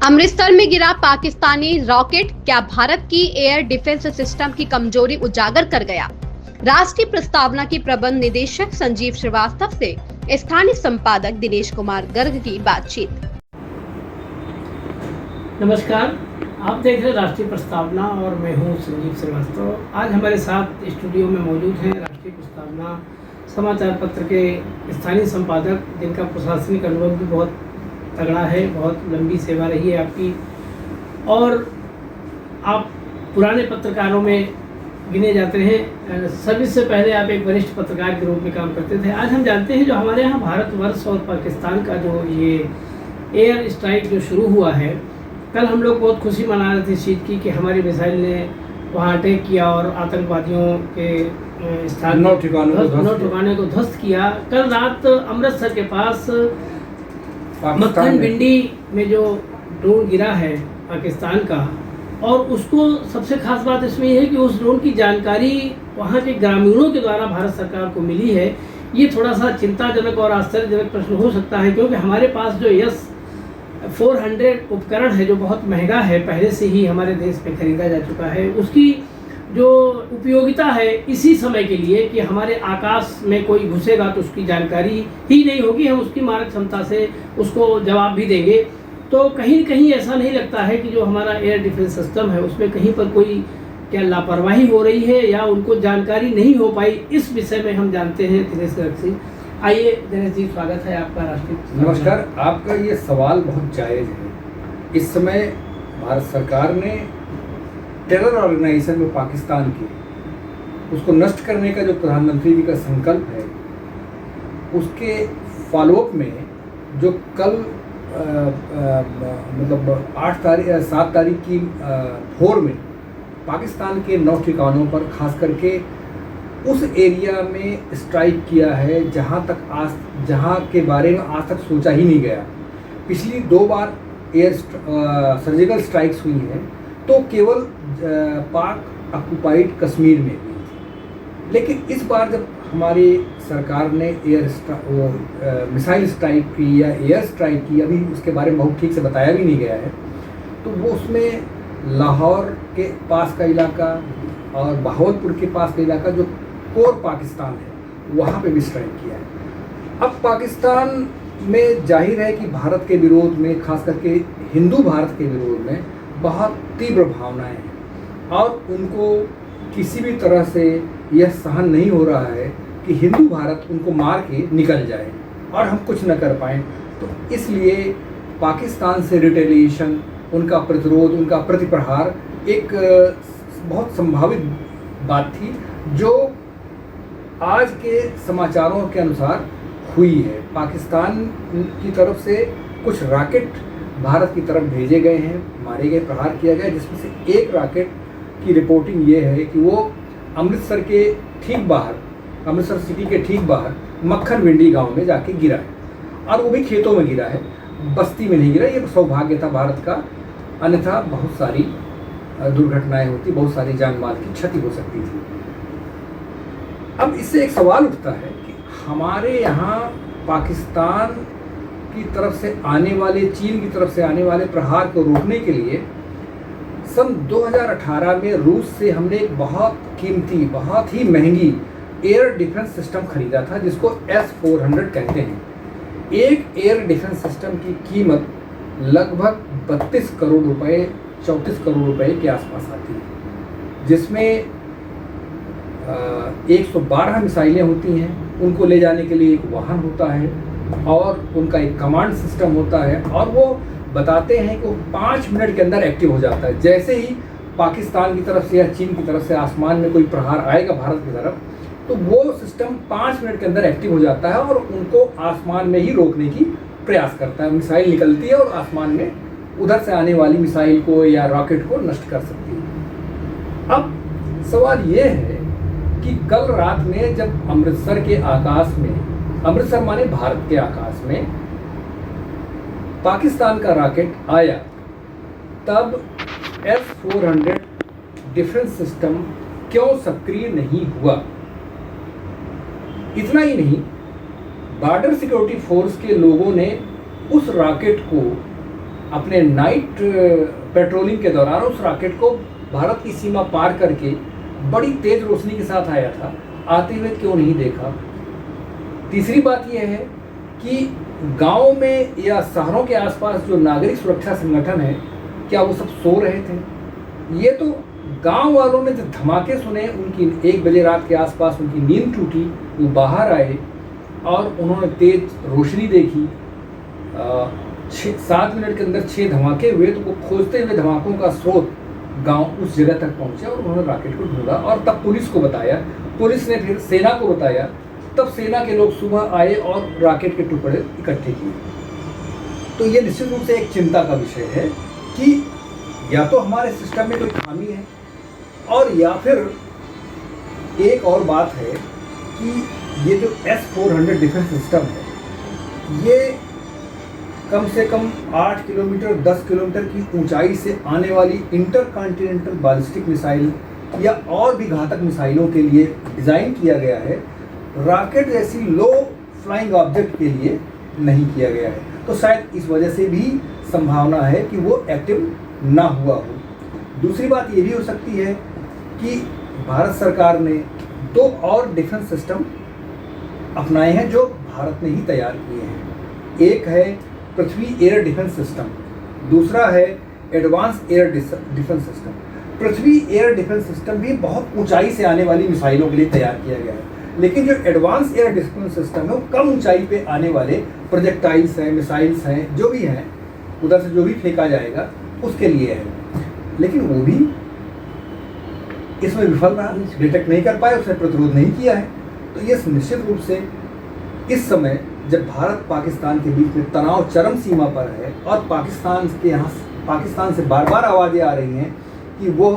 अमृतसर में गिरा पाकिस्तानी रॉकेट क्या भारत की एयर डिफेंस सिस्टम की कमजोरी उजागर कर गया? राष्ट्रीय प्रस्तावना के प्रबंध निदेशक संजीव श्रीवास्तव से स्थानीय संपादक दिनेश कुमार गर्ग की बातचीत। नमस्कार, आप देख रहे हैं राष्ट्रीय प्रस्तावना और मैं हूं संजीव श्रीवास्तव। आज हमारे साथ स्टूडियो में मौजूद हैं राष्ट्रीय प्रस्तावना समाचार पत्र के स्थानीय संपादक, जिनका प्रशासनिक अनुभव भी बहुत तगड़ा है, बहुत लंबी सेवा रही है आपकी और आप पुराने पत्रकारों में गिने जाते हैं। सर्विस से पहले आप एक वरिष्ठ पत्रकार के रूप में काम करते थे। आज हम जानते हैं जो हमारे यहाँ भारतवर्ष और पाकिस्तान का जो ये एयर स्ट्राइक जो शुरू हुआ है, कल हम लोग बहुत खुशी मना रहे थे इस चीज़ की कि हमारी मिसाइल ने वहाँ अटैक किया और आतंकवादियों के स्थान नौ ठिकाने को ध्वस्त किया। कल रात अमृतसर के पास मक्खन भिंडी में जो ड्रोन गिरा है पाकिस्तान का, और उसको सबसे खास बात इसमें यह है कि उस ड्रोन की जानकारी वहाँ के ग्रामीणों के द्वारा भारत सरकार को मिली है। ये थोड़ा सा चिंताजनक और आश्चर्यजनक प्रश्न हो सकता है, क्योंकि हमारे पास जो S-400 उपकरण है जो बहुत महंगा है, पहले से ही हमारे देश में खरीदा जा चुका है, उसकी जो उपयोगिता है इसी समय के लिए कि हमारे आकाश में कोई घुसेगा तो उसकी जानकारी ही नहीं होगी, हम उसकी मारक क्षमता से उसको जवाब भी देंगे। तो कहीं कहीं ऐसा नहीं लगता है कि जो हमारा एयर डिफेंस सिस्टम है उसमें कहीं पर कोई क्या लापरवाही हो रही है या उनको जानकारी नहीं हो पाई। इस विषय में हम जानते हैं दिनेश गर्ग से। आइए दिनेश जी, स्वागत है आपका राष्ट्रीय। नमस्कार। आपका ये सवाल बहुत जायज़ है। इस समय भारत सरकार ने टेरर ऑर्गेनाइजेशन में पाकिस्तान की उसको नष्ट करने का जो प्रधानमंत्री जी का संकल्प है, उसके फॉलोअप में जो कल मतलब 7 तारीख की भोर में पाकिस्तान के 9 ठिकानों पर खास करके उस एरिया में स्ट्राइक किया है जहां के बारे में आज तक सोचा ही नहीं गया। पिछली 2 बार एयर सर्जिकल स्ट्राइक्स हुई हैं तो केवल पाक ऑक्युपाइड कश्मीर में हुई थी, लेकिन इस बार जब हमारी सरकार ने मिसाइल स्ट्राइक की या एयर स्ट्राइक की, अभी उसके बारे में बहुत ठीक से बताया भी नहीं गया है, तो वो उसमें लाहौर के पास का इलाका और बहावलपुर के पास का इलाका जो कोर पाकिस्तान है वहाँ पे भी स्ट्राइक किया है। अब पाकिस्तान में जाहिर है कि भारत के विरोध में, खास करके हिंदू भारत के विरोध में बहुत तीव्र भावनाएं हैं और उनको किसी भी तरह से यह सहन नहीं हो रहा है कि हिंदू भारत उनको मार के निकल जाए और हम कुछ न कर पाएँ। तो इसलिए पाकिस्तान से रिटेलिएशन, उनका प्रतिरोध, उनका प्रतिप्रहार एक बहुत संभावित बात थी जो आज के समाचारों के अनुसार हुई है। पाकिस्तान की तरफ से कुछ रॉकेट भारत की तरफ भेजे गए हैं, मारे गए, प्रहार किया गया, जिसमें से एक रॉकेट की रिपोर्टिंग ये है कि वो अमृतसर के ठीक बाहर, अमृतसर सिटी के ठीक बाहर मक्खन भिंडी गांव में जाके गिरा है और वो भी खेतों में गिरा है, बस्ती में नहीं गिरा। ये सौभाग्य था भारत का, अन्यथा बहुत सारी दुर्घटनाएं होती, बहुत सारी जान माल की क्षति हो सकती थी। अब इससे एक सवाल उठता है कि हमारे यहाँ पाकिस्तान की तरफ से आने वाले, चीन की तरफ से आने वाले प्रहार को रोकने के लिए सन 2018 में रूस से हमने एक बहुत कीमती, बहुत ही महंगी एयर डिफेंस सिस्टम खरीदा था जिसको S-400 कहते हैं। एक एयर डिफेंस सिस्टम की कीमत लगभग 32 करोड़ रुपए, 34 करोड़ रुपए के आसपास आती है, जिसमें 112 मिसाइलें होती हैं, उनको ले जाने के लिए एक वाहन होता है और उनका एक कमांड सिस्टम होता है और वो बताते हैं कि वो 5 मिनट के अंदर एक्टिव हो जाता है। जैसे ही पाकिस्तान की तरफ से या चीन की तरफ से आसमान में कोई प्रहार आएगा भारत की तरफ, तो वो सिस्टम 5 मिनट के अंदर एक्टिव हो जाता है और उनको आसमान में ही रोकने की प्रयास करता है। मिसाइल निकलती है और आसमान में उधर से आने वाली मिसाइल को या रॉकेट को नष्ट कर सकती है। अब सवाल ये है कि कल रात में जब अमृतसर के आकाश में, अमृतसर माने भारत के आकाश में, पाकिस्तान का रॉकेट आया, तब S-400 डिफेंस सिस्टम क्यों सक्रिय नहीं हुआ? इतना ही नहीं, बॉर्डर सिक्योरिटी फोर्स के लोगों ने उस रॉकेट को अपने नाइट पेट्रोलिंग के दौरान उस रॉकेट को भारत की सीमा पार करके बड़ी तेज रोशनी के साथ आया था, आते हुए क्यों नहीं देखा। तीसरी बात यह है कि गाँव में या शहरों के आसपास जो नागरिक सुरक्षा संगठन है, क्या वो सब सो रहे थे? ये तो गांव वालों ने जब धमाके सुने, उनकी 1 बजे रात के आसपास उनकी नींद टूटी, वो बाहर आए और उन्होंने तेज रोशनी देखी। 7 मिनट के अंदर 6 धमाके हुए, तो वो खोजते हुए धमाकों का स्रोत गांव उस जगह तक पहुंचा और उन्होंने रॉकेट को ढूंढा और तब पुलिस को बताया, पुलिस ने फिर सेना को बताया, तब सेना के लोग सुबह आए और रॉकेट के टुकड़े इकट्ठे किए। तो ये निश्चित रूप से एक चिंता का विषय है कि या तो हमारे सिस्टम में कोई खामी है, और या फिर एक और बात है कि ये जो S-400 डिफेंस सिस्टम है, ये कम से कम 8 किलोमीटर 10 किलोमीटर की ऊंचाई से आने वाली इंटरकॉन्टिनेंटल बैलिस्टिक मिसाइल या और भी घातक मिसाइलों के लिए डिज़ाइन किया गया है। रॉकेट जैसी लो फ्लाइंग ऑब्जेक्ट के लिए नहीं किया गया है। तो शायद इस वजह से भी संभावना है कि वो एक्टिव ना हुआ हो। दूसरी बात ये भी हो सकती है कि भारत सरकार ने 2 और डिफेंस सिस्टम अपनाए हैं जो भारत ने ही तैयार किए हैं। एक है पृथ्वी एयर डिफेंस सिस्टम, दूसरा है एडवांस एयर डिफेंस सिस्टम। पृथ्वी एयर डिफेंस सिस्टम भी बहुत ऊंचाई से आने वाली मिसाइलों के लिए तैयार किया गया है, लेकिन जो एडवांस एयर डिफेंस सिस्टम है वो कम ऊंचाई पे आने वाले प्रोजेक्टाइल्स हैं, मिसाइल्स हैं, जो भी हैं, उधर से जो भी फेंका जाएगा उसके लिए है। लेकिन वो भी इसमें विफल रहा, डिटेक्ट नहीं कर पाए, उसने प्रतिरोध नहीं किया है। तो ये निश्चित रूप से इस समय जब भारत पाकिस्तान के बीच में तनाव चरम सीमा पर है और पाकिस्तान से बार बार आवाज़ें आ रही हैं कि वो